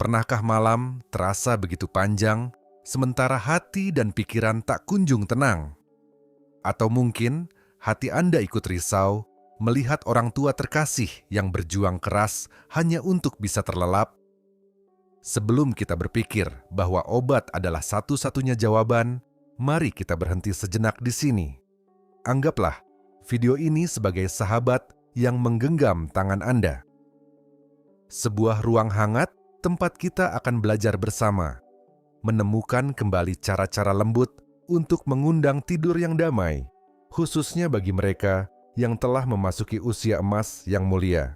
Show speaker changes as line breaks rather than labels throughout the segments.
Pernahkah malam terasa begitu panjang, sementara hati dan pikiran tak kunjung tenang? Atau mungkin hati Anda ikut risau melihat orang tua terkasih yang berjuang keras hanya untuk bisa terlelap? Sebelum kita berpikir bahwa obat adalah satu-satunya jawaban, mari kita berhenti sejenak di sini. Anggaplah video ini sebagai sahabat yang menggenggam tangan Anda. Sebuah ruang hangat tempat kita akan belajar bersama, menemukan kembali cara-cara lembut untuk mengundang tidur yang damai, khususnya bagi mereka yang telah memasuki usia emas yang mulia.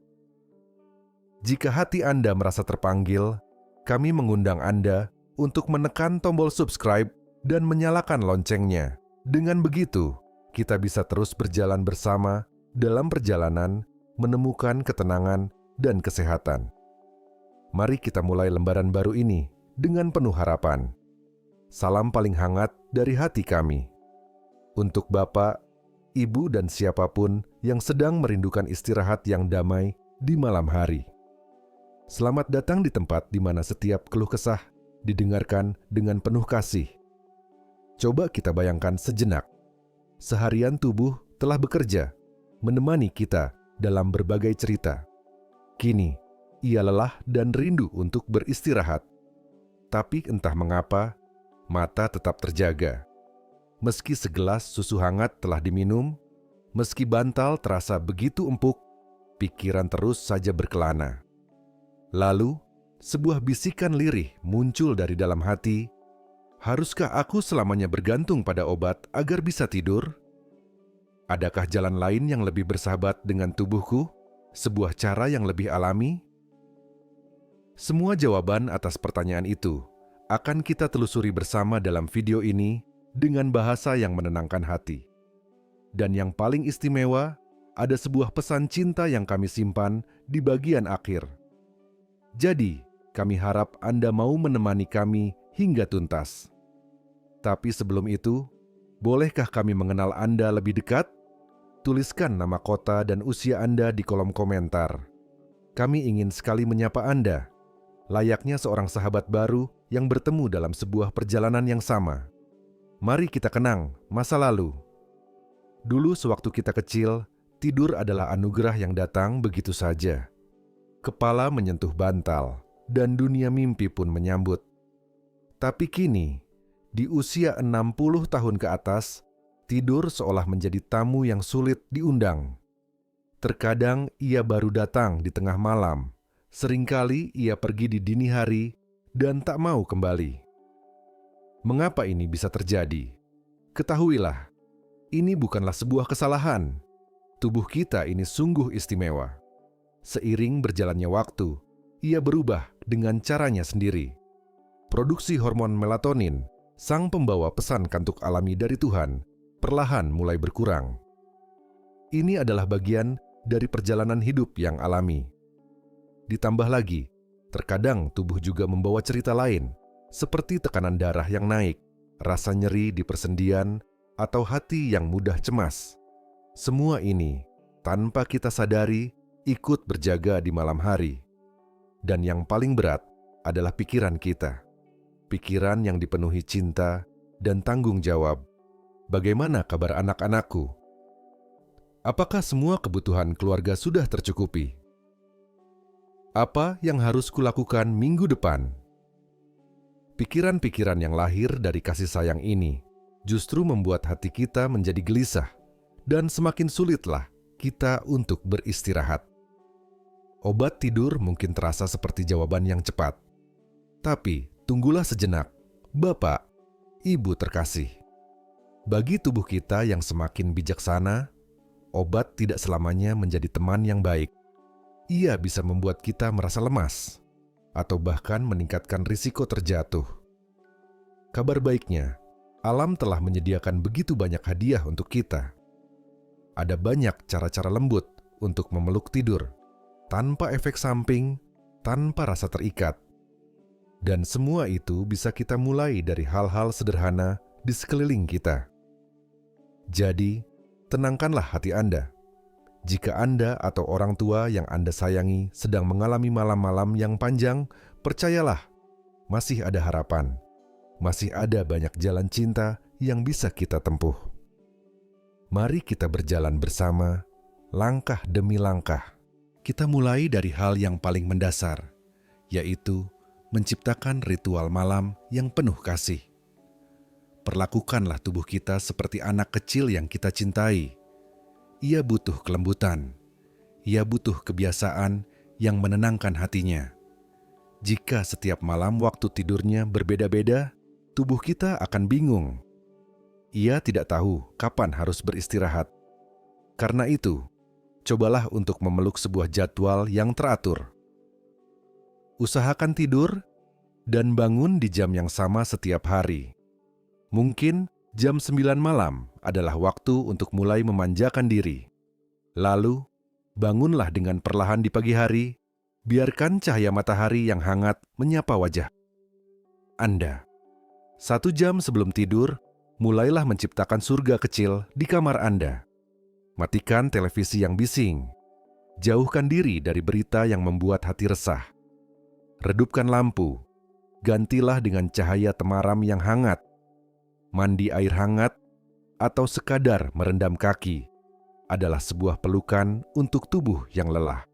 Jika hati Anda merasa terpanggil, kami mengundang Anda untuk menekan tombol subscribe dan menyalakan loncengnya. Dengan begitu, kita bisa terus berjalan bersama dalam perjalanan menemukan ketenangan dan kesehatan. Mari kita mulai lembaran baru ini dengan penuh harapan. Salam paling hangat dari hati kami. Untuk Bapak, Ibu dan siapapun yang sedang merindukan istirahat yang damai di malam hari. Selamat datang di tempat di mana setiap keluh kesah didengarkan dengan penuh kasih. Coba kita bayangkan sejenak. Seharian tubuh telah bekerja, menemani kita dalam berbagai cerita. Kini, ia lelah dan rindu untuk beristirahat. Tapi entah mengapa, mata tetap terjaga. Meski segelas susu hangat telah diminum, meski bantal terasa begitu empuk, pikiran terus saja berkelana. Lalu, sebuah bisikan lirih muncul dari dalam hati. Haruskah aku selamanya bergantung pada obat agar bisa tidur? Adakah jalan lain yang lebih bersahabat dengan tubuhku? Sebuah cara yang lebih alami? Semua jawaban atas pertanyaan itu akan kita telusuri bersama dalam video ini dengan bahasa yang menenangkan hati. Dan yang paling istimewa, ada sebuah pesan cinta yang kami simpan di bagian akhir. Jadi, kami harap Anda mau menemani kami hingga tuntas. Tapi sebelum itu, bolehkah kami mengenal Anda lebih dekat? Tuliskan nama kota dan usia Anda di kolom komentar. Kami ingin sekali menyapa Anda, layaknya seorang sahabat baru yang bertemu dalam sebuah perjalanan yang sama. Mari kita kenang masa lalu. Dulu sewaktu kita kecil, tidur adalah anugerah yang datang begitu saja. Kepala menyentuh bantal, dan dunia mimpi pun menyambut. Tapi kini, di usia 60 tahun ke atas, tidur seolah menjadi tamu yang sulit diundang. Terkadang ia baru datang di tengah malam, seringkali ia pergi di dini hari dan tak mau kembali. Mengapa ini bisa terjadi? Ketahuilah, ini bukanlah sebuah kesalahan. Tubuh kita ini sungguh istimewa. Seiring berjalannya waktu, ia berubah dengan caranya sendiri. Produksi hormon melatonin, sang pembawa pesan kantuk alami dari Tuhan, perlahan mulai berkurang. Ini adalah bagian dari perjalanan hidup yang alami. Ditambah lagi, terkadang tubuh juga membawa cerita lain, seperti tekanan darah yang naik, rasa nyeri di persendian, atau hati yang mudah cemas. Semua ini, tanpa kita sadari, ikut berjaga di malam hari. Dan yang paling berat adalah pikiran kita. Pikiran yang dipenuhi cinta dan tanggung jawab. Bagaimana kabar anak-anakku? Apakah semua kebutuhan keluarga sudah tercukupi? Apa yang harus kulakukan minggu depan? Pikiran-pikiran yang lahir dari kasih sayang ini justru membuat hati kita menjadi gelisah dan semakin sulitlah kita untuk beristirahat. Obat tidur mungkin terasa seperti jawaban yang cepat. Tapi tunggulah sejenak, Bapak, Ibu terkasih. Bagi tubuh kita yang semakin bijaksana, obat tidak selamanya menjadi teman yang baik. Ia bisa membuat kita merasa lemas, atau bahkan meningkatkan risiko terjatuh. Kabar baiknya, alam telah menyediakan begitu banyak hadiah untuk kita. Ada banyak cara-cara lembut untuk memeluk tidur, tanpa efek samping, tanpa rasa terikat. Dan semua itu bisa kita mulai dari hal-hal sederhana di sekeliling kita. Jadi, tenangkanlah hati Anda. Jika Anda atau orang tua yang Anda sayangi sedang mengalami malam-malam yang panjang Percayalah, masih ada harapan. Masih ada banyak jalan cinta yang bisa kita tempuh. Mari kita berjalan bersama, langkah demi langkah. Kita mulai dari hal yang paling mendasar, yaitu menciptakan ritual malam yang penuh kasih. Perlakukanlah tubuh kita seperti anak kecil yang kita cintai. Ia butuh kelembutan. Ia butuh kebiasaan yang menenangkan hatinya. Jika setiap malam waktu tidurnya berbeda-beda, tubuh kita akan bingung. Ia tidak tahu kapan harus beristirahat. Karena itu, cobalah untuk memeluk sebuah jadwal yang teratur. Usahakan tidur dan bangun di jam yang sama setiap hari. Mungkin jam 9 malam adalah waktu untuk mulai memanjakan diri. Lalu, bangunlah dengan perlahan di pagi hari, biarkan cahaya matahari yang hangat menyapa wajah Anda. 1 jam sebelum tidur, mulailah menciptakan surga kecil di kamar Anda. Matikan televisi yang bising. Jauhkan diri dari berita yang membuat hati resah. Redupkan lampu. Gantilah dengan cahaya temaram yang hangat. Mandi air hangat atau sekadar merendam kaki adalah sebuah pelukan untuk tubuh yang lelah.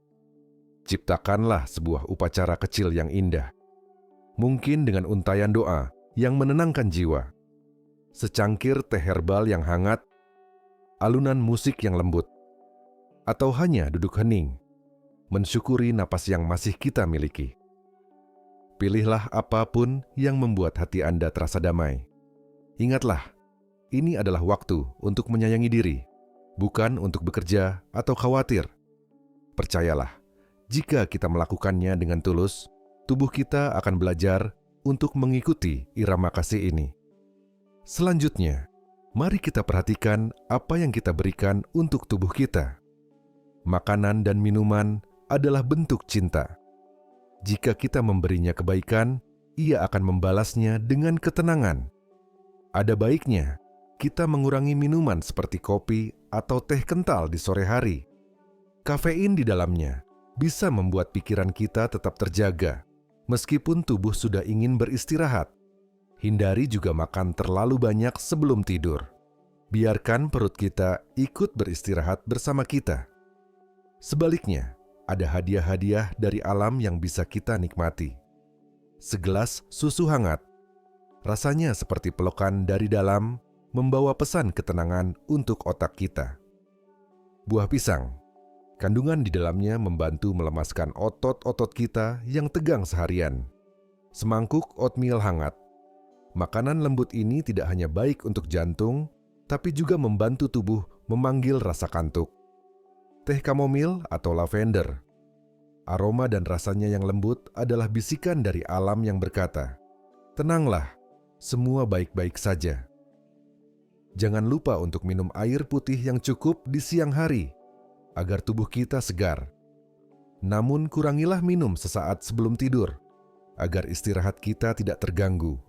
Ciptakanlah sebuah upacara kecil yang indah. Mungkin dengan untayan doa yang menenangkan jiwa. Secangkir teh herbal yang hangat, alunan musik yang lembut, atau hanya duduk hening, mensyukuri napas yang masih kita miliki. Pilihlah apapun yang membuat hati Anda terasa damai. Ingatlah, ini adalah waktu untuk menyayangi diri, bukan untuk bekerja atau khawatir. Percayalah, jika kita melakukannya dengan tulus, tubuh kita akan belajar untuk mengikuti irama kasih ini. Selanjutnya, mari kita perhatikan apa yang kita berikan untuk tubuh kita. Makanan dan minuman adalah bentuk cinta. Jika kita memberinya kebaikan, ia akan membalasnya dengan ketenangan. Ada baiknya kita mengurangi minuman seperti kopi atau teh kental di sore hari. Kafein di dalamnya bisa membuat pikiran kita tetap terjaga, meskipun tubuh sudah ingin beristirahat. Hindari juga makan terlalu banyak sebelum tidur. Biarkan perut kita ikut beristirahat bersama kita. Sebaliknya, ada hadiah-hadiah dari alam yang bisa kita nikmati. Segelas susu hangat. Rasanya seperti pelukan dari dalam, membawa pesan ketenangan untuk otak kita. Buah pisang. Kandungan di dalamnya membantu melemaskan otot-otot kita yang tegang seharian. Semangkuk oatmeal hangat. Makanan lembut ini tidak hanya baik untuk jantung, tapi juga membantu tubuh memanggil rasa kantuk. Teh kamomil atau lavender. Aroma dan rasanya yang lembut adalah bisikan dari alam yang berkata, "Tenanglah, semua baik-baik saja." Jangan lupa untuk minum air putih yang cukup di siang hari, agar tubuh kita segar. Namun kurangilah minum sesaat sebelum tidur, agar istirahat kita tidak terganggu.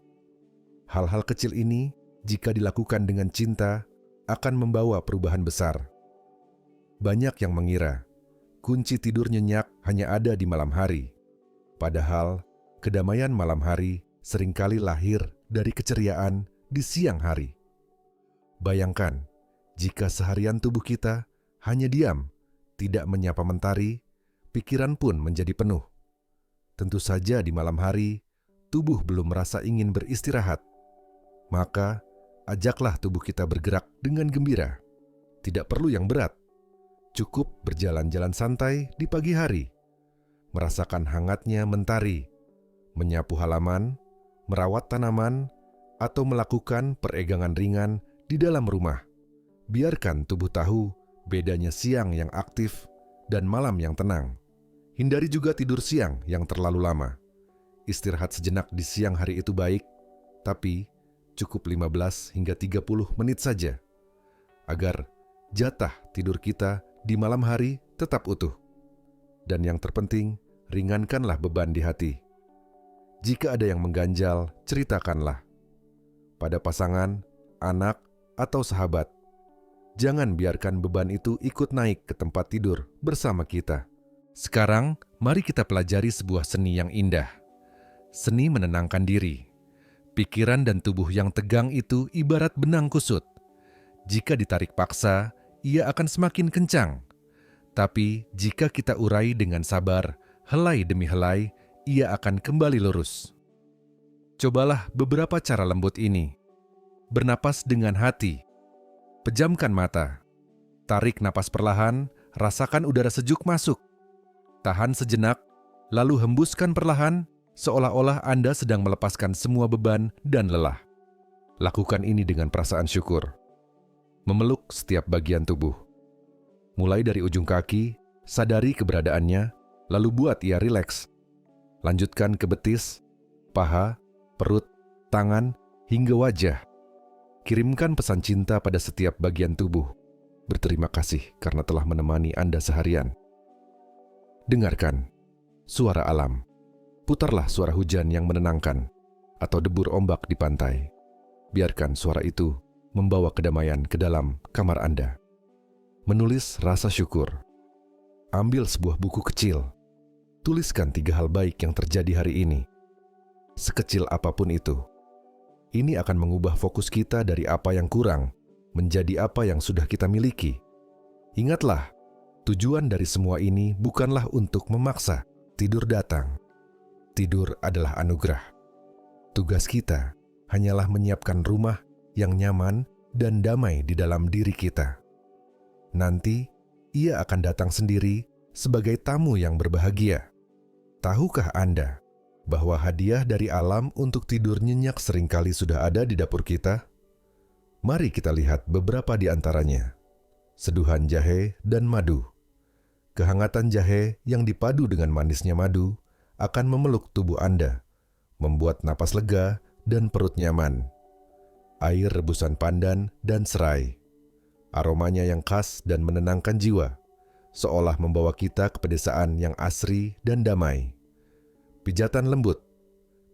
Hal-hal kecil ini, jika dilakukan dengan cinta, akan membawa perubahan besar. Banyak yang mengira, kunci tidur nyenyak hanya ada di malam hari. Padahal, kedamaian malam hari seringkali lahir dari keceriaan di siang hari. Bayangkan, jika seharian tubuh kita hanya diam, tidak menyapa mentari, pikiran pun menjadi penuh. Tentu saja di malam hari, tubuh belum merasa ingin beristirahat. Maka, ajaklah tubuh kita bergerak dengan gembira. Tidak perlu yang berat. Cukup berjalan-jalan santai di pagi hari. Merasakan hangatnya mentari. Menyapu halaman, merawat tanaman, atau melakukan peregangan ringan di dalam rumah. Biarkan tubuh tahu bedanya siang yang aktif dan malam yang tenang. Hindari juga tidur siang yang terlalu lama. Istirahat sejenak di siang hari itu baik, tapi cukup 15 hingga 30 menit saja, agar jatah tidur kita di malam hari tetap utuh. Dan yang terpenting, ringankanlah beban di hati. Jika ada yang mengganjal, ceritakanlah. Pada pasangan, anak, atau sahabat. Jangan biarkan beban itu ikut naik ke tempat tidur bersama kita. Sekarang, mari kita pelajari sebuah seni yang indah. Seni menenangkan diri. Pikiran dan tubuh yang tegang itu ibarat benang kusut. Jika ditarik paksa, ia akan semakin kencang. Tapi jika kita urai dengan sabar, helai demi helai, ia akan kembali lurus. Cobalah beberapa cara lembut ini. Bernapas dengan hati. Pejamkan mata. Tarik napas perlahan, rasakan udara sejuk masuk. Tahan sejenak, lalu hembuskan perlahan, seolah-olah Anda sedang melepaskan semua beban dan lelah. Lakukan ini dengan perasaan syukur. Memeluk setiap bagian tubuh. Mulai dari ujung kaki, sadari keberadaannya, lalu buat ia rileks. Lanjutkan ke betis, paha, perut, tangan, hingga wajah. Kirimkan pesan cinta pada setiap bagian tubuh. Berterima kasih karena telah menemani Anda seharian. Dengarkan suara alam. Putarlah suara hujan yang menenangkan, atau debur ombak di pantai. Biarkan suara itu membawa kedamaian ke dalam kamar Anda. Menulis rasa syukur. Ambil sebuah buku kecil. Tuliskan 3 hal baik yang terjadi hari ini. Sekecil apapun itu. Ini akan mengubah fokus kita dari apa yang kurang menjadi apa yang sudah kita miliki. Ingatlah, tujuan dari semua ini bukanlah untuk memaksa tidur datang. Tidur adalah anugerah. Tugas kita hanyalah menyiapkan rumah yang nyaman dan damai di dalam diri kita. Nanti, ia akan datang sendiri sebagai tamu yang berbahagia. Tahukah Anda bahwa hadiah dari alam untuk tidur nyenyak seringkali sudah ada di dapur kita? Mari kita lihat beberapa di antaranya. Seduhan jahe dan madu. Kehangatan jahe yang dipadu dengan manisnya madu akan memeluk tubuh Anda, membuat napas lega dan perut nyaman. Air rebusan pandan dan serai. Aromanya yang khas dan menenangkan jiwa, seolah membawa kita ke pedesaan yang asri dan damai. Pijatan lembut.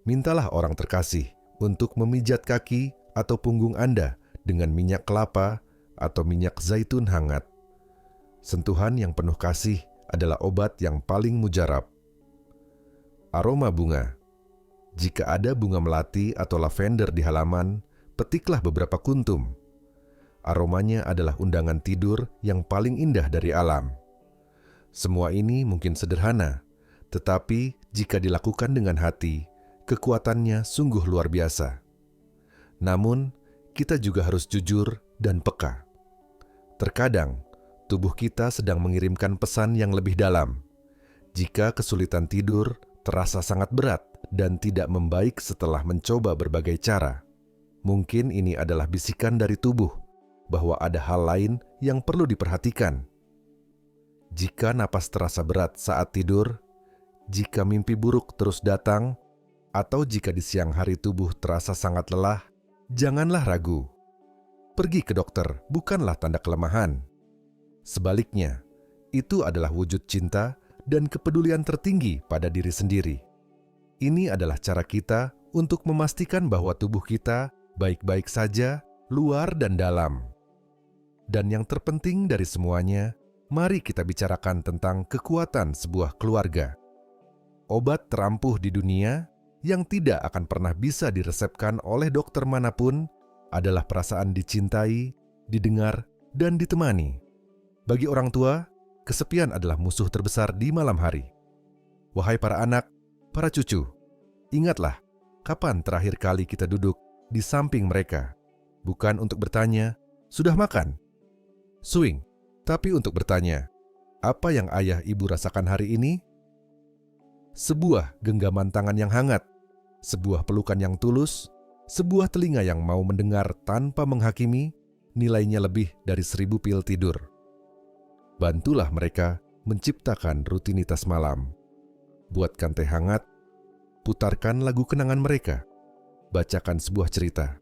Mintalah orang terkasih untuk memijat kaki atau punggung Anda dengan minyak kelapa atau minyak zaitun hangat. Sentuhan yang penuh kasih adalah obat yang paling mujarab. Aroma bunga. Jika ada bunga melati atau lavender di halaman, petiklah beberapa kuntum. Aromanya adalah undangan tidur yang paling indah dari alam. Semua ini mungkin sederhana, tetapi jika dilakukan dengan hati, kekuatannya sungguh luar biasa. Namun, kita juga harus jujur dan peka. Terkadang, tubuh kita sedang mengirimkan pesan yang lebih dalam. Jika kesulitan tidur terasa sangat berat dan tidak membaik setelah mencoba berbagai cara, mungkin ini adalah bisikan dari tubuh bahwa ada hal lain yang perlu diperhatikan. Jika napas terasa berat saat tidur, jika mimpi buruk terus datang, atau jika di siang hari tubuh terasa sangat lelah, janganlah ragu. Pergi ke dokter bukanlah tanda kelemahan. Sebaliknya, itu adalah wujud cinta dan kepedulian tertinggi pada diri sendiri. Ini adalah cara kita untuk memastikan bahwa tubuh kita baik-baik saja, luar dan dalam. Dan yang terpenting dari semuanya, mari kita bicarakan tentang kekuatan sebuah keluarga. Obat terampuh di dunia yang tidak akan pernah bisa diresepkan oleh dokter manapun adalah perasaan dicintai, didengar, dan ditemani. Bagi orang tua, kesepian adalah musuh terbesar di malam hari. Wahai para anak, para cucu, ingatlah kapan terakhir kali kita duduk di samping mereka, bukan untuk bertanya, "Sudah makan?" Swing, tapi untuk bertanya, "Apa yang ayah ibu rasakan hari ini?" Sebuah genggaman tangan yang hangat, sebuah pelukan yang tulus, sebuah telinga yang mau mendengar tanpa menghakimi, nilainya lebih dari 1000 pil tidur. Bantulah mereka menciptakan rutinitas malam. Buatkan teh hangat, putarkan lagu kenangan mereka, bacakan sebuah cerita.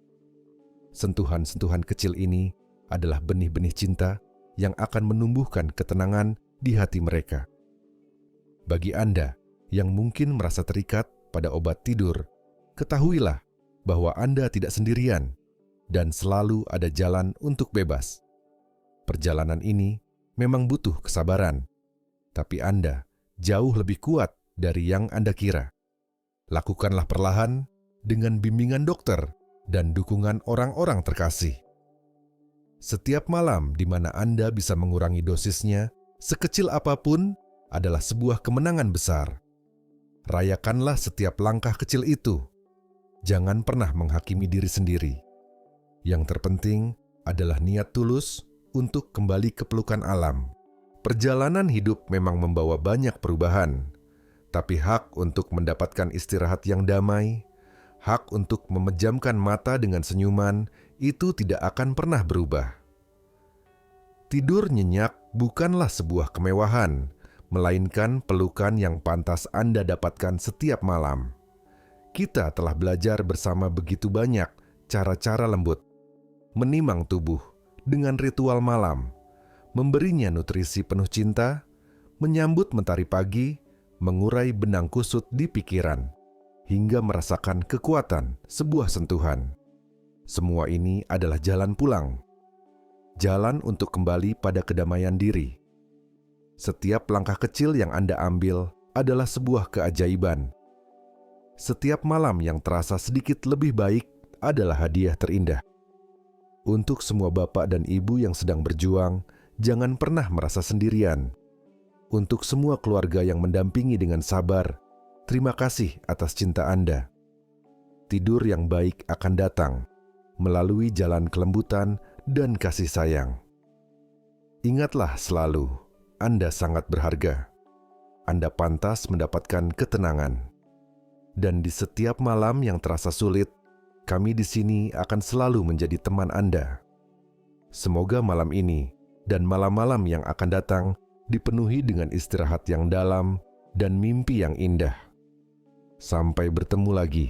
Sentuhan-sentuhan kecil ini adalah benih-benih cinta yang akan menumbuhkan ketenangan di hati mereka. Bagi Anda yang mungkin merasa terikat pada obat tidur, ketahuilah bahwa Anda tidak sendirian dan selalu ada jalan untuk bebas. Perjalanan ini memang butuh kesabaran, tapi Anda jauh lebih kuat dari yang Anda kira. Lakukanlah perlahan dengan bimbingan dokter dan dukungan orang-orang terkasih. Setiap malam di mana Anda bisa mengurangi dosisnya, sekecil apapun, adalah sebuah kemenangan besar. Rayakanlah setiap langkah kecil itu. Jangan pernah menghakimi diri sendiri. Yang terpenting adalah niat tulus untuk kembali ke pelukan alam. Perjalanan hidup memang membawa banyak perubahan, tapi hak untuk mendapatkan istirahat yang damai, hak untuk memejamkan mata dengan senyuman, itu tidak akan pernah berubah. Tidur nyenyak bukanlah sebuah kemewahan, melainkan pelukan yang pantas Anda dapatkan setiap malam. Kita telah belajar bersama begitu banyak cara-cara lembut, menimang tubuh dengan ritual malam, memberinya nutrisi penuh cinta, menyambut mentari pagi, mengurai benang kusut di pikiran, hingga merasakan kekuatan sebuah sentuhan. Semua ini adalah jalan pulang. Jalan untuk kembali pada kedamaian diri. Setiap langkah kecil yang Anda ambil adalah sebuah keajaiban. Setiap malam yang terasa sedikit lebih baik adalah hadiah terindah. Untuk semua bapak dan ibu yang sedang berjuang, jangan pernah merasa sendirian. Untuk semua keluarga yang mendampingi dengan sabar, terima kasih atas cinta Anda. Tidur yang baik akan datang melalui jalan kelembutan dan kasih sayang. Ingatlah selalu, Anda sangat berharga. Anda pantas mendapatkan ketenangan. Dan di setiap malam yang terasa sulit, kami di sini akan selalu menjadi teman Anda. Semoga malam ini dan malam-malam yang akan datang dipenuhi dengan istirahat yang dalam dan mimpi yang indah. Sampai bertemu lagi